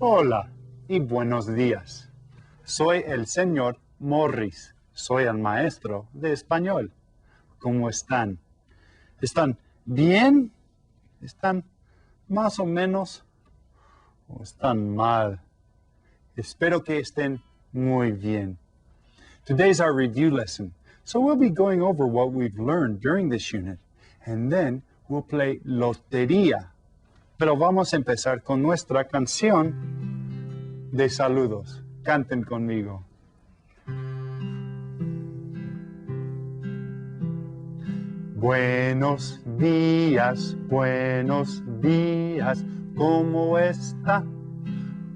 Hola y buenos días. Soy el señor Morris. Soy el maestro de español. ¿Cómo están? ¿Están bien? ¿Están más o menos? ¿O están mal? Espero que estén muy bien. Today's our review lesson, so we'll be going over what we've learned during this unit, and then we'll play Lotería. Pero vamos a empezar con nuestra canción de saludos. Canten conmigo. Buenos días, ¿cómo está?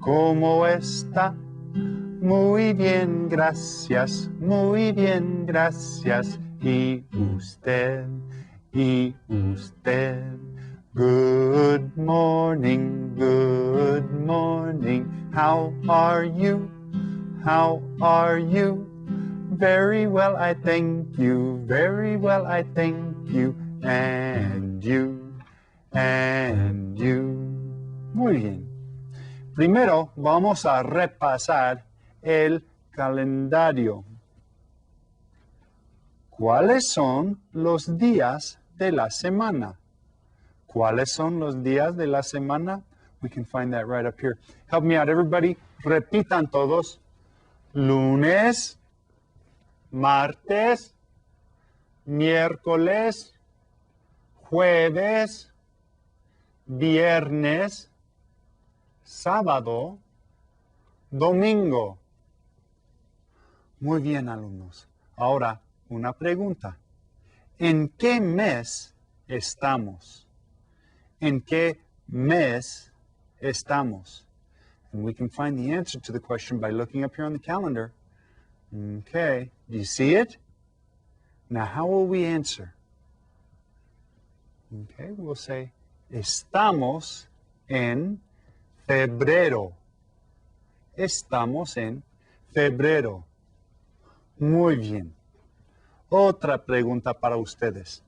¿Cómo está? Muy bien, gracias, muy bien, gracias. ¿Y usted? ¿Y usted? Good morning, how are you? How are you? Very well, I thank you, very well, I thank you. And you, and you. Muy bien. Primero vamos a repasar el calendario. ¿Cuáles son los días de la semana? ¿Cuáles son los días de la semana? We can find that right up here. Help me out, everybody. Repitan todos. Lunes, martes, miércoles, jueves, viernes, sábado, domingo. Muy bien, alumnos. Ahora, una pregunta. ¿En qué mes estamos? ¿En qué mes estamos? And we can find the answer to the question by looking up here on the calendar. Okay, do you see it? Now, how will we answer? Okay, we'll say, estamos en febrero. Estamos en febrero. Muy bien. Otra pregunta para ustedes.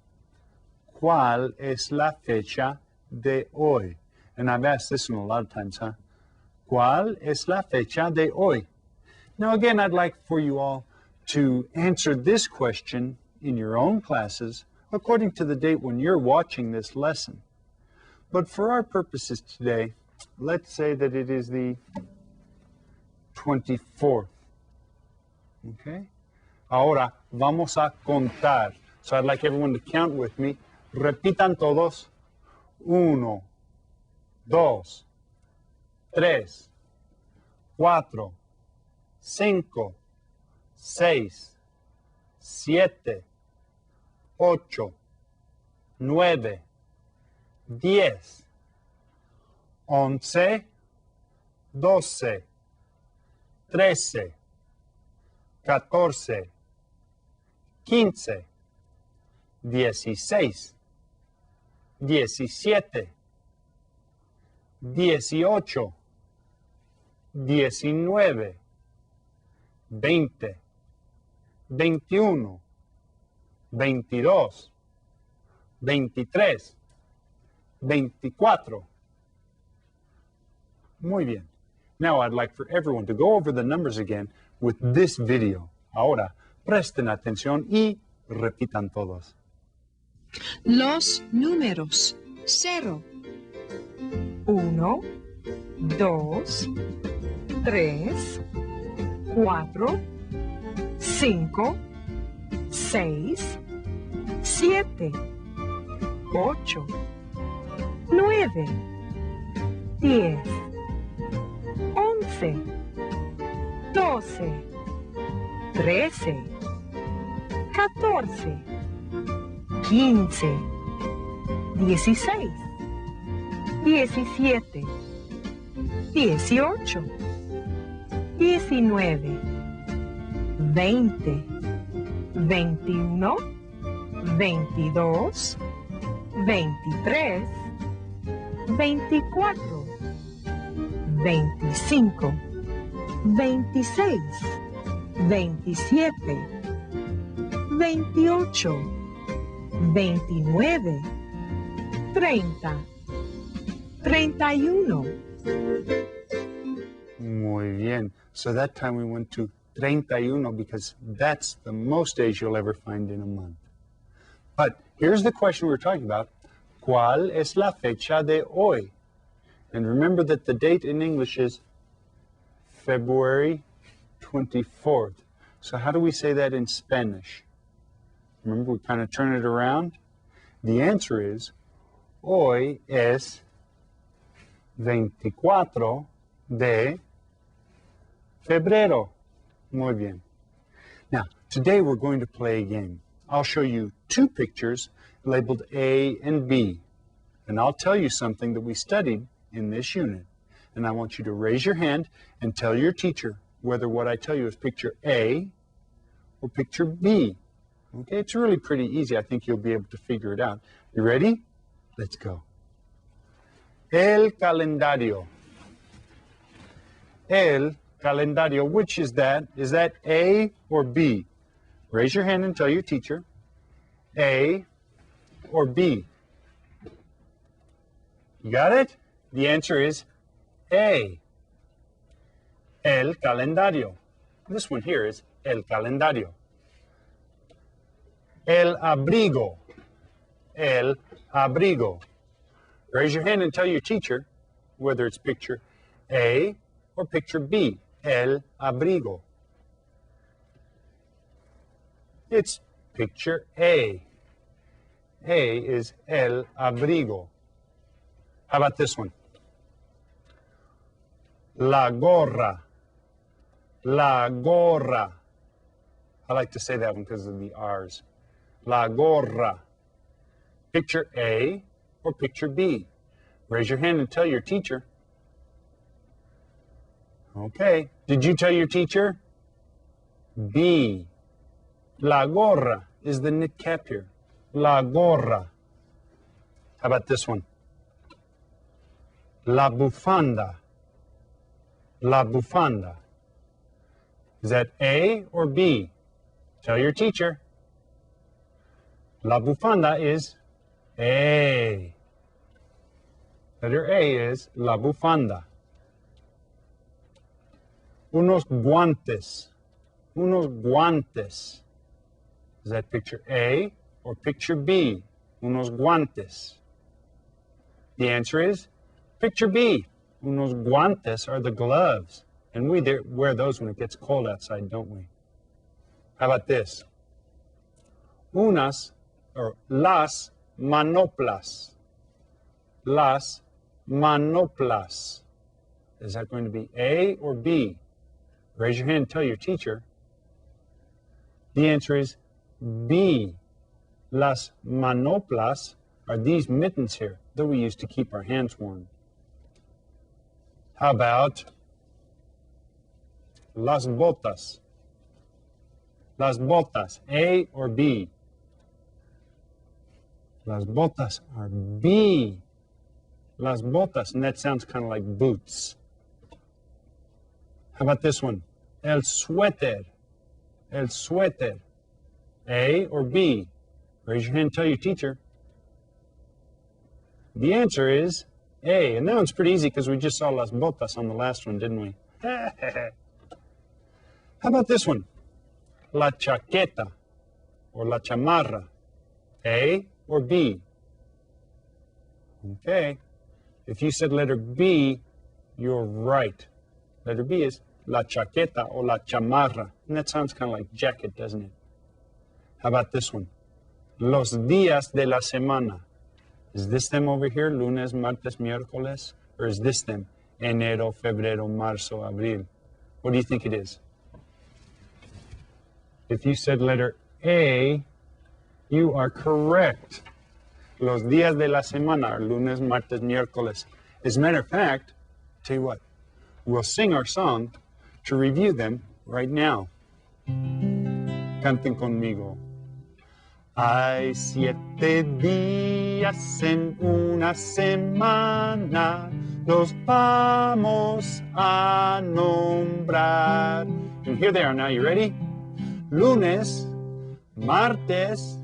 ¿Cuál es la fecha de hoy? And I've asked this one a lot of times, huh? ¿Cuál es la fecha de hoy? Now, again, I'd like for you all to answer this question in your own classes according to the date when you're watching this lesson. But for our purposes today, let's say that it is the 24th. Okay? Ahora vamos a contar. So I'd like everyone to count with me. Repitan todos. 1, 2, 3, 4, 5, 6, 7, 8, 9, 10, 11, 12, 13, 14, 15, 16, 17, 18, 19, 20, 21, 22, 23, 24. Muy bien. Now I'd like for everyone to go over the numbers again with this video. Ahora, presten atención y repitan todos. Los números 0, 1, 2, 3, 4, 5, 6, 7, 8, 9, 10, 11, 12, 13, 14, 15, 16, 17, 18, 19, 20, 21, 22, 23, 24, 25, 26, 27, 28, 29, 30, 31, Muy bien. So that time we went to 31 because that's the most days you'll ever find in a month. But here's the question we're talking about. ¿Cuál es la fecha de hoy? And remember that the date in English is February 24th. So how do we say that in Spanish? Remember, we kind of turn it around. The answer is, hoy es 24 de febrero. Muy bien. Now, today we're going to play a game. I'll show you two pictures labeled A and B. And I'll tell you something that we studied in this unit. And I want you to raise your hand and tell your teacher whether what I tell you is picture A or picture B. Okay, it's really pretty easy. I think you'll be able to figure it out. You ready? Let's go. El calendario. El calendario. Which is that? Is that A or B? Raise your hand and tell your teacher. A or B? You got it? The answer is A. El calendario. This one here is el calendario. El abrigo. El abrigo. Raise your hand and tell your teacher whether it's picture A or picture B. El abrigo. It's picture A. A is el abrigo. How about this one? La gorra. La gorra. I like to say that one because of the R's. La gorra. Picture A or picture B? Raise your hand and tell your teacher. Okay. Did you tell your teacher? B. La gorra is the knit cap here. La gorra. How about this one? La bufanda. La bufanda. Is that A or B? Tell your teacher. La bufanda is A. Letter A is la bufanda. Unos guantes. Unos guantes. Is that picture A or picture B? Unos guantes. The answer is picture B. Unos guantes are the gloves. And we wear those when it gets cold outside, don't we? How about this? Unas or las manoplas. Las manoplas. Is that going to be A or B? Raise your hand and tell your teacher. The answer is B. Las manoplas are these mittens here that we use to keep our hands warm. How about las botas? Las botas, A or B? Las botas are B. Las botas, and that sounds kind of like boots. How about this one? El suéter. El suéter. A or B? Raise your hand and tell your teacher. The answer is A. And that one's pretty easy because we just saw las botas on the last one, didn't we? How about this one? La chaqueta or la chamarra. A or B? Okay. If you said letter B, you're right. Letter B is la chaqueta or la chamarra. And that sounds kind of like jacket, doesn't it? How about this one? Los días de la semana. Is this them over here? Lunes, martes, miércoles? Or is this them? Enero, febrero, marzo, abril. What do you think it is? If you said letter A, you are correct. Los días de la semana are lunes, martes, miércoles. As a matter of fact, tell you what, we'll sing our song to review them right now. Canten conmigo. Hay 7 días en una semana, los vamos a nombrar. And here they are now, you ready? Lunes, martes,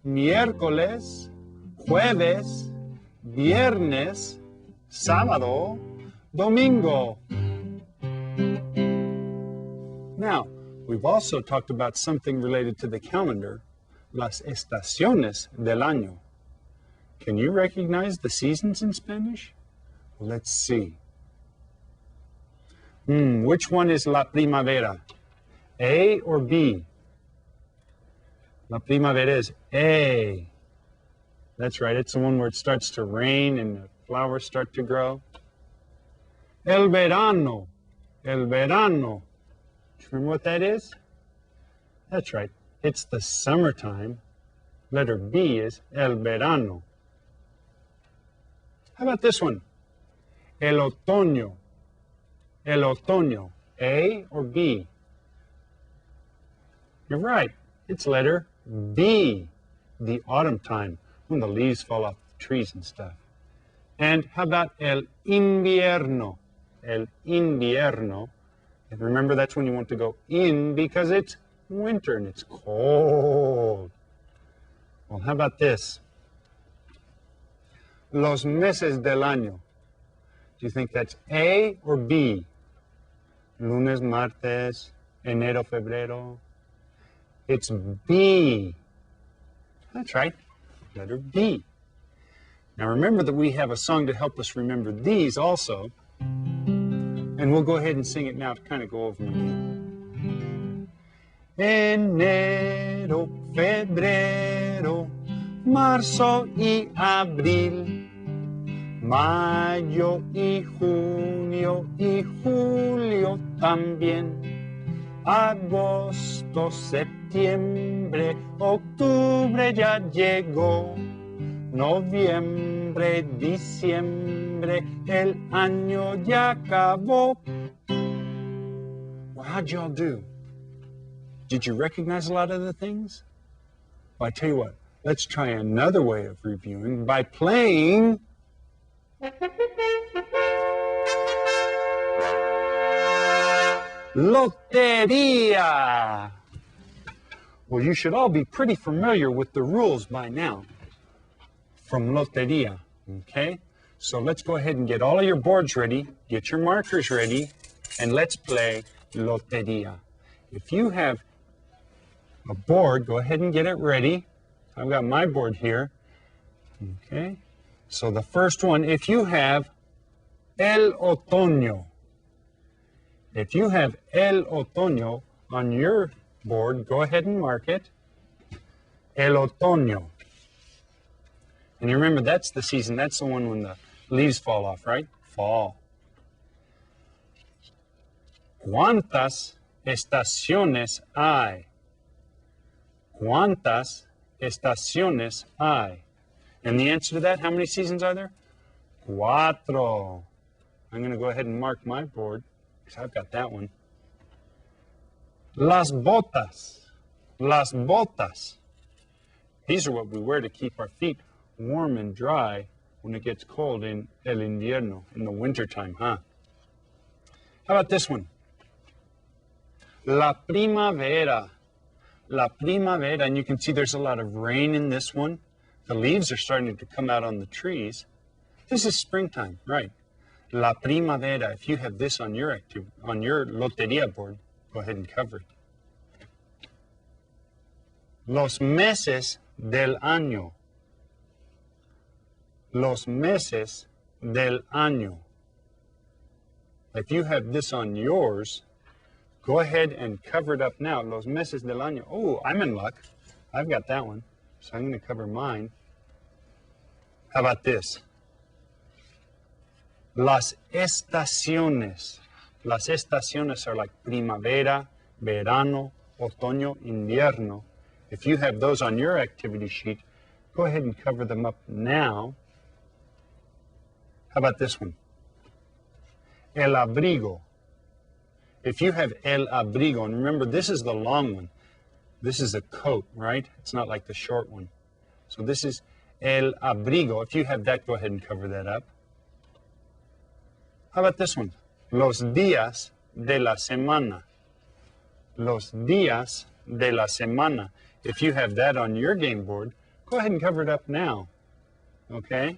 miércoles, jueves, viernes, sábado, domingo. Now, we've also talked about something related to the calendar, las estaciones del año. Can you recognize the seasons in Spanish? Let's see. Which one is la primavera? A or B? La primavera is A. That's right, it's the one where it starts to rain and the flowers start to grow. El verano. El verano. Do you remember what that is? That's right, it's the summertime. Letter B is el verano. How about this one? El otoño. El otoño. A or B? You're right. It's letter B. The autumn time, when the leaves fall off the trees and stuff. And how about el invierno? El invierno. And remember, that's when you want to go in because it's winter and it's cold. Well, how about this? Los meses del año. Do you think that's A or B? Lunes, martes, enero, febrero. It's B. That's right, letter B. Now remember that we have a song to help us remember these also. And we'll go ahead and sing it now to kind of go over them again. Enero, febrero, marzo y abril. Mayo y junio y julio también. Agosto, septiembre, octubre ya llegó. Noviembre, diciembre, el año ya acabó. Well, how'd y'all do? Did you recognize a lot of the things? Well, I tell you what, let's try another way of reviewing by playing Loteria. Well, you should all be pretty familiar with the rules by now from Loteria, okay? So let's go ahead and get all of your boards ready, get your markers ready, and let's play Loteria. If you have a board, go ahead and get it ready. I've got my board here, okay? So the first one, if you have El Otoño, if you have El Otoño on your board, go ahead and mark it. El Otoño. And you remember, that's the season. That's the one when the leaves fall off, right? Fall. ¿Cuántas estaciones hay? ¿Cuántas estaciones hay? And the answer to that, how many seasons are there? Cuatro. I'm going to go ahead and mark my board, because I've got that one. Las botas. Las botas. These are what we wear to keep our feet warm and dry when it gets cold in el invierno, in the wintertime, huh? How about this one? La primavera. La primavera, and you can see there's a lot of rain in this one. The leaves are starting to come out on the trees. This is springtime, right? La primavera. If you have this on your Loteria board, go ahead and cover it. Los meses del año. Los meses del año. If you have this on yours, go ahead and cover it up now. Los meses del año. Oh, I'm in luck. I've got that one. So I'm going to cover mine. How about this? Las estaciones. Las estaciones are like primavera, verano, otoño, invierno. If you have those on your activity sheet, go ahead and cover them up now. How about this one? El abrigo. If you have el abrigo, and remember, this is the long one. This is a coat, right? It's not like the short one. So this is el abrigo. If you have that, go ahead and cover that up. How about this one? Los días de la semana. Los días de la semana. If you have that on your game board, go ahead and cover it up now. Okay?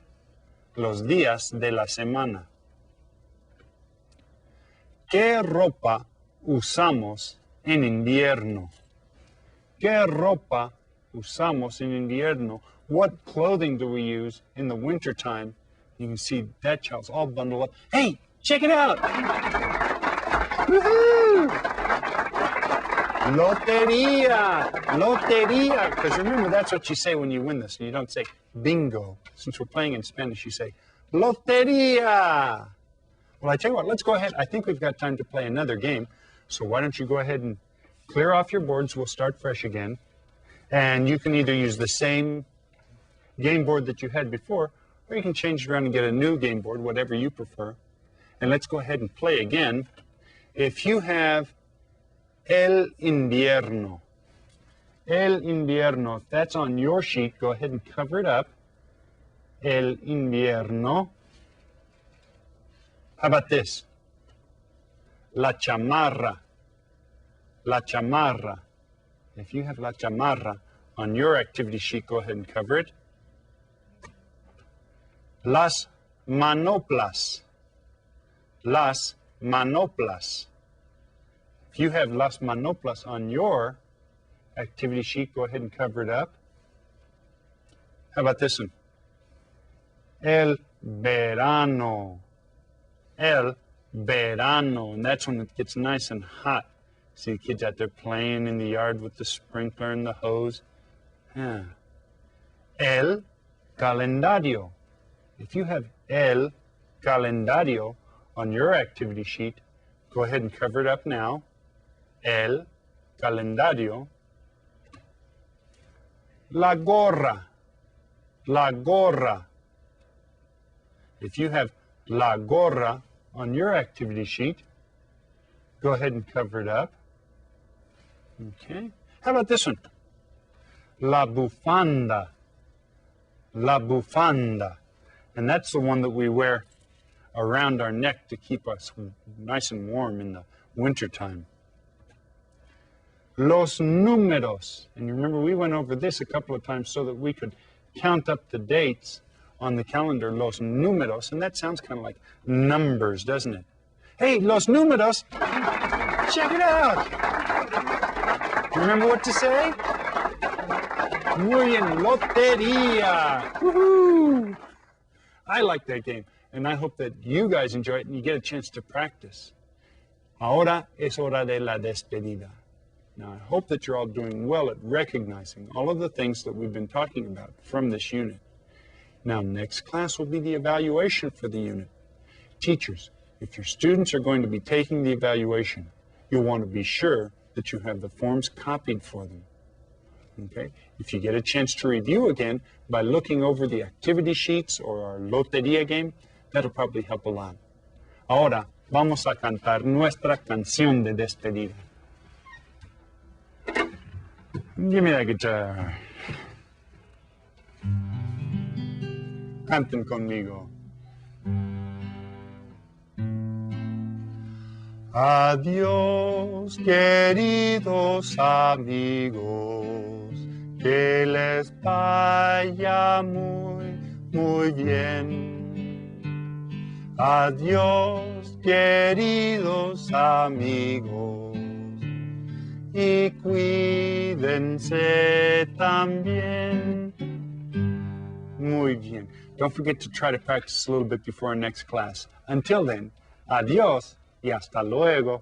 Los días de la semana. ¿Qué ropa usamos en invierno? ¿Qué ropa usamos en invierno? What clothing do we use in the wintertime? You can see that child's all bundled up. Hey, check it out! Woohoo! Loteria! Loteria! Because remember, that's what you say when you win this. You don't say bingo. Since we're playing in Spanish, you say Loteria! Well, I tell you what, let's go ahead. I think we've got time to play another game. So why don't you go ahead and clear off your boards. We'll start fresh again. And you can either use the same game board that you had before, or you can change it around and get a new game board, whatever you prefer. And let's go ahead and play again. If you have El Invierno, if that's on your sheet, go ahead and cover it up. El Invierno. How about this? La Chamarra. La Chamarra. If you have La Chamarra on your activity sheet, go ahead and cover it. Las Manoplas. Las Manoplas. If you have Las Manoplas on your activity sheet, go ahead and cover it up. How about this one? El Verano. El Verano. And that's when it gets nice and hot. See the kids out there playing in the yard with the sprinkler and the hose. Yeah. El Calendario. If you have El Calendario on your activity sheet, go ahead and cover it up now. El Calendario. La Gorra. La Gorra. If you have La Gorra on your activity sheet, go ahead and cover it up. Okay. How about this one? La Bufanda. La Bufanda. And that's the one that we wear around our neck to keep us nice and warm in the wintertime. Los números. And you remember we went over this a couple of times so that we could count up the dates on the calendar. Los números. And that sounds kind of like numbers, doesn't it? Hey, los números. Check it out. You remember what to say? Muy bien, lotería. Woohoo! I like that game, and I hope that you guys enjoy it and you get a chance to practice. Ahora es hora de la despedida. Now, I hope that you're all doing well at recognizing all of the things that we've been talking about from this unit. Now, next class will be the evaluation for the unit. Teachers, if your students are going to be taking the evaluation, you'll want to be sure that you have the forms copied for them. Okay? If you get a chance to review again by looking over the activity sheets or our lotería game, that'll probably help a lot. Ahora vamos a cantar nuestra canción de despedida. Give me that guitar. Canten conmigo. Adiós, queridos amigos, que les vaya muy, muy bien. Adiós, queridos amigos, y cuídense también. Muy bien. Don't forget to try to practice a little bit before our next class. Until then, adiós. Y hasta luego.